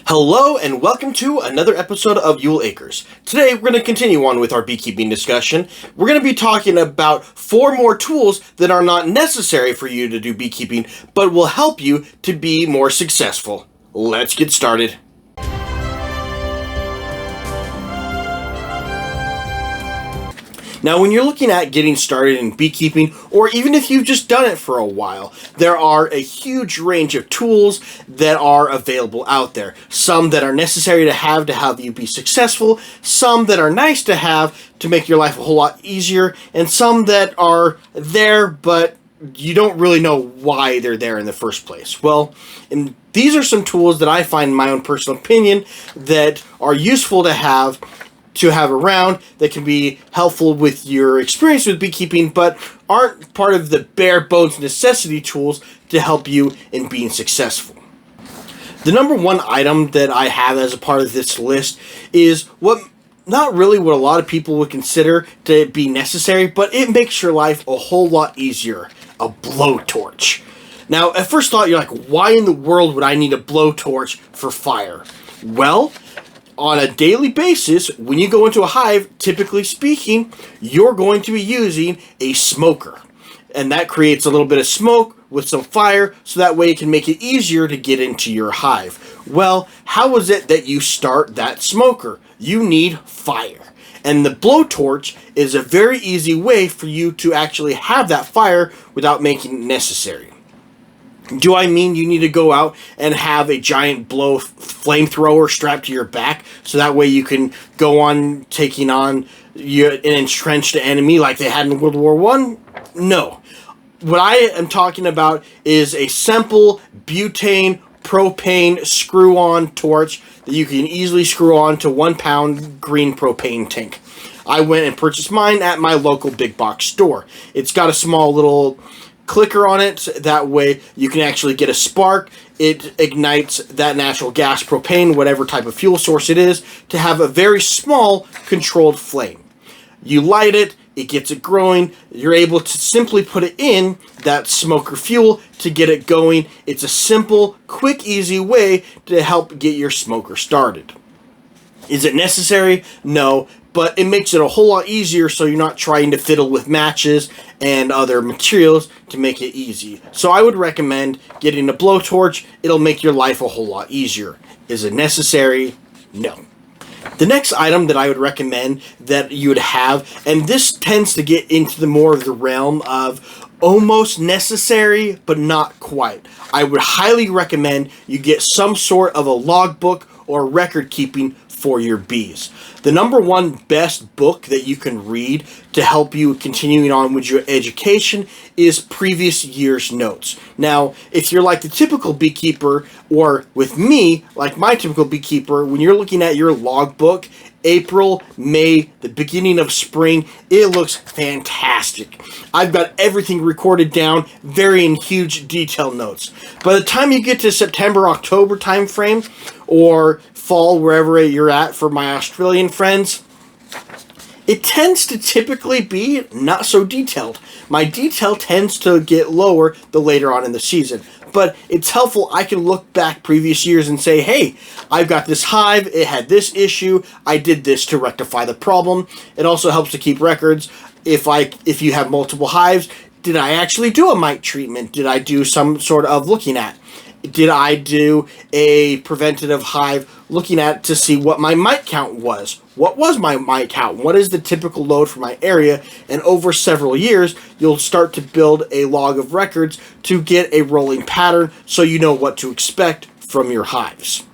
Hello and welcome to another episode of Ewell Acres. Today we're going to continue on with our beekeeping discussion. We're going to be talking about 4 more tools that are not necessary for you to do beekeeping, but will help you to be more successful. Let's get started. Now, when you're looking at getting started in beekeeping, or even if you've just done it for a while, there are a huge range of tools that are available out there. Some that are necessary to have you be successful, some that are nice to have to make your life a whole lot easier, and some that are there, but you don't really know why they're there in the first place. Well, and these are some tools that I find, in my own personal opinion, that are useful to have around, that can be helpful with your experience with beekeeping, but aren't part of the bare bones necessity tools to help you in being successful. The number one item that I have as a part of this list is not really what a lot of people would consider to be necessary, but it makes your life a whole lot easier: a blowtorch. Now, at first thought, you're like, why in the world would I need a blowtorch for fire? Well, on a daily basis, when you go into a hive, typically speaking, you're going to be using a smoker. And that creates a little bit of smoke with some fire, so that way it can make it easier to get into your hive. Well, how is it that you start that smoker? You need fire. And the blowtorch is a very easy way for you to actually have that fire without making it necessary. Do I mean you need to go out and have a giant flamethrower strapped to your back so that way you can go on taking on an entrenched enemy like they had in World War I? No. What I am talking about is a simple butane propane screw-on torch that you can easily screw on to 1-pound green propane tank. I went and purchased mine at my local big box store. It's got a small little clicker on it, that way you can actually get a spark. It ignites that natural gas, propane, whatever type of fuel source it is, to have a very small controlled flame. You light it, it gets it growing, you're able to simply put it in that smoker fuel to get it going. It's a simple, quick, easy way to help get your smoker started. Is it necessary? No, but it makes it a whole lot easier, so you're not trying to fiddle with matches and other materials to make it easy. So I would recommend getting a blowtorch. It'll make your life a whole lot easier. Is it necessary? No. The next item that I would recommend that you would have, and this tends to get into the more of the realm of almost necessary, but not quite. I would highly recommend you get some sort of a logbook or record keeping for your bees. The number one best book that you can read to help you continuing on with your education is previous year's notes. Now, if you're like the typical beekeeper, or with me, like my typical beekeeper, when you're looking at your logbook, April, May, the beginning of spring, it looks fantastic. I've got everything recorded down, very in huge detail notes. By the time you get to September, October time frame, or fall, wherever you're at for my Australian friends, it tends to typically be not so detailed. My detail tends to get lower the later on in the season. But it's helpful. I can look back previous years and say, hey, I've got this hive, it had this issue, I did this to rectify the problem. It also helps to keep records. If you have multiple hives, did I actually do a mite treatment? Did I do some sort of looking at? Did I do a preventative hive looking at to see what my mite count was? What was my mite count? What is the typical load for my area? And over several years, you'll start to build a log of records to get a rolling pattern so you know what to expect from your hives.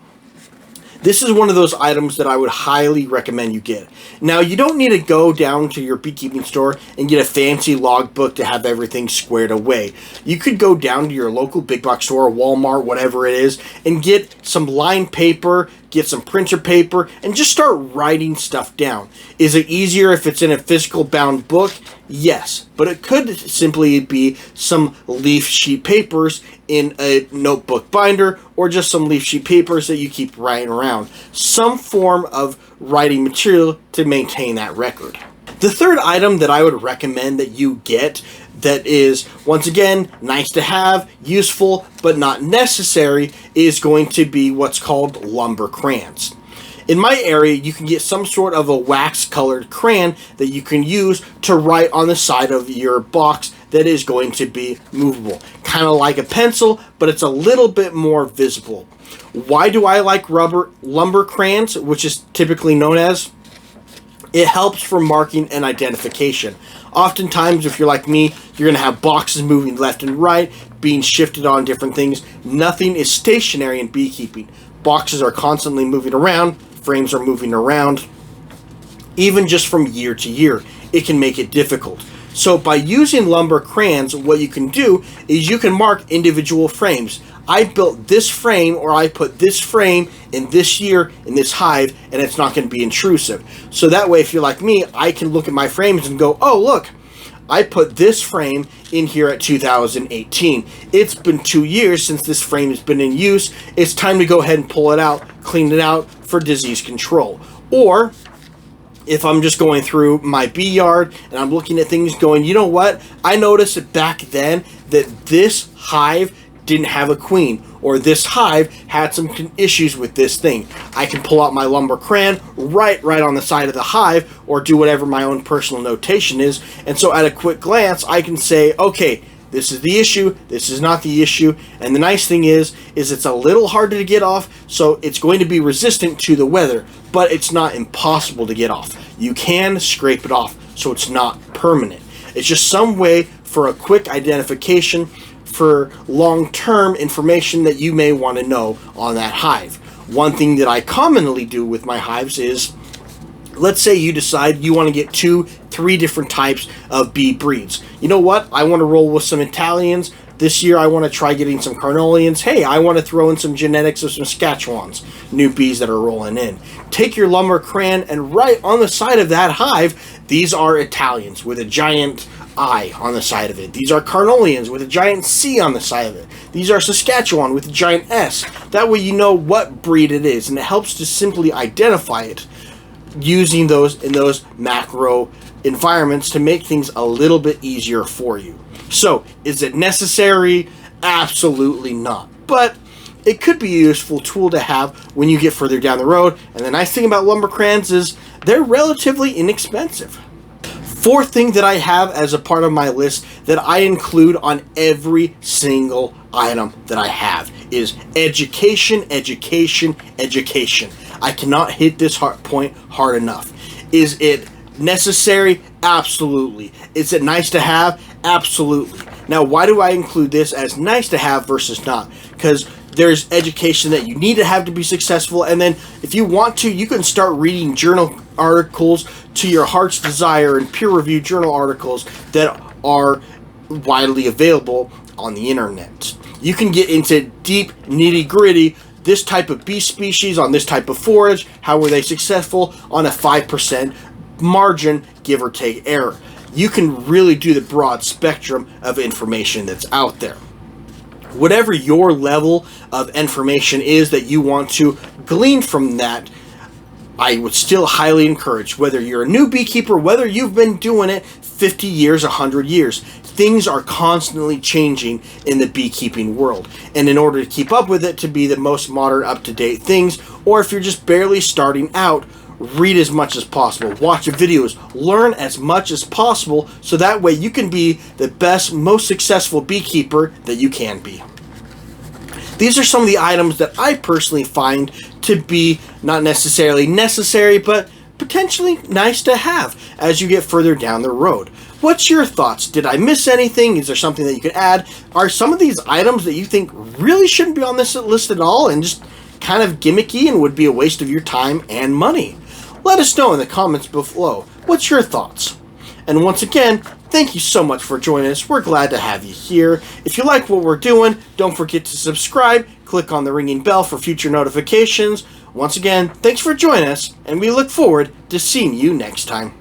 This is one of those items that I would highly recommend you get. Now, you don't need to go down to your beekeeping store and get a fancy logbook to have everything squared away. You could go down to your local big box store, Walmart, whatever it is, and get some lined paper, get some printer paper, and just start writing stuff down. Is it easier if it's in a physical bound book? Yes, but it could simply be some leaf sheet papers in a notebook binder, or just some leaf sheet papers that you keep writing around. Some form of writing material to maintain that record. The third item that I would recommend that you get that is, once again, nice to have, useful, but not necessary, is going to be what's called lumber crayons. In my area, you can get some sort of a wax-colored crayon that you can use to write on the side of your box that is going to be movable. Kind of like a pencil, but it's a little bit more visible. Why do I like lumber crayons, which is typically known as? It helps for marking and identification. Oftentimes, if you're like me, you're going to have boxes moving left and right, being shifted on different things. Nothing is stationary in beekeeping. Boxes are constantly moving around, frames are moving around. Even just from year to year, it can make it difficult. So by using lumber crayons, what you can do is you can mark individual frames. I built this frame, or I put this frame in this year in this hive, and it's not going to be intrusive. So that way, if you're like me, I can look at my frames and go, oh, look, I put this frame in here at 2018. It's been 2 years since this frame has been in use. It's time to go ahead and pull it out, clean it out for disease control. Or if I'm just going through my bee yard and I'm looking at things going, you know what? I noticed that back then that this hive didn't have a queen, or this hive had some issues with this thing. I can pull out my lumber crayon, right on the side of the hive, or do whatever my own personal notation is. And so at a quick glance, I can say, okay, this is the issue, this is not the issue. And the nice thing is it's a little harder to get off, so it's going to be resistant to the weather, but it's not impossible to get off. You can scrape it off, so it's not permanent. It's just some way for a quick identification for long-term information that you may want to know on that hive. One thing that I commonly do with my hives is, let's say you decide you want to get 2-3 different types of bee breeds. You know what? I want to roll with some Italians. This year I want to try getting some Carnolians. Hey, I want to throw in some genetics of some Saskatchewans, new bees that are rolling in. Take your lumber crayon and write on the side of that hive, these are Italians with a giant I on the side of it. These are Carnolians with a giant C on the side of it. These are Saskatchewan with a giant S. That way you know what breed it is, and it helps to simply identify it using those in those macro environments to make things a little bit easier for you. So, is it necessary? Absolutely not. But it could be a useful tool to have when you get further down the road. And the nice thing about lumber crayons is they're relatively inexpensive. Fourth thing that I have as a part of my list that I include on every single item that I have is education, education, education. I cannot hit this point hard enough. Is it necessary? Absolutely. Is it nice to have? Absolutely. Now, why do I include this as nice to have versus not? Because there's education that you need to have to be successful, and then if you want to, you can start reading journal articles to your heart's desire and peer-reviewed journal articles that are widely available on the internet. You can get into deep, nitty-gritty, this type of bee species on this type of forage, how were they successful on a 5% margin, give or take error. You can really do the broad spectrum of information that's out there. Whatever your level of information is that you want to glean from that, I would still highly encourage, whether you're a new beekeeper, whether you've been doing it 50 years, 100 years, things are constantly changing in the beekeeping world. And in order to keep up with it, to be the most modern, up-to-date things, or if you're just barely starting out, read as much as possible, watch videos, learn as much as possible, so that way you can be the best, most successful beekeeper that you can be. These are some of the items that I personally find to be not necessarily necessary, but potentially nice to have as you get further down the road. What's your thoughts? Did I miss anything? Is there something that you could add? Are some of these items that you think really shouldn't be on this list at all and just kind of gimmicky and would be a waste of your time and money? Let us know in the comments below. What's your thoughts? And once again, thank you so much for joining us. We're glad to have you here. If you like what we're doing, don't forget to subscribe. Click on the ringing bell for future notifications. Once again, thanks for joining us, and we look forward to seeing you next time.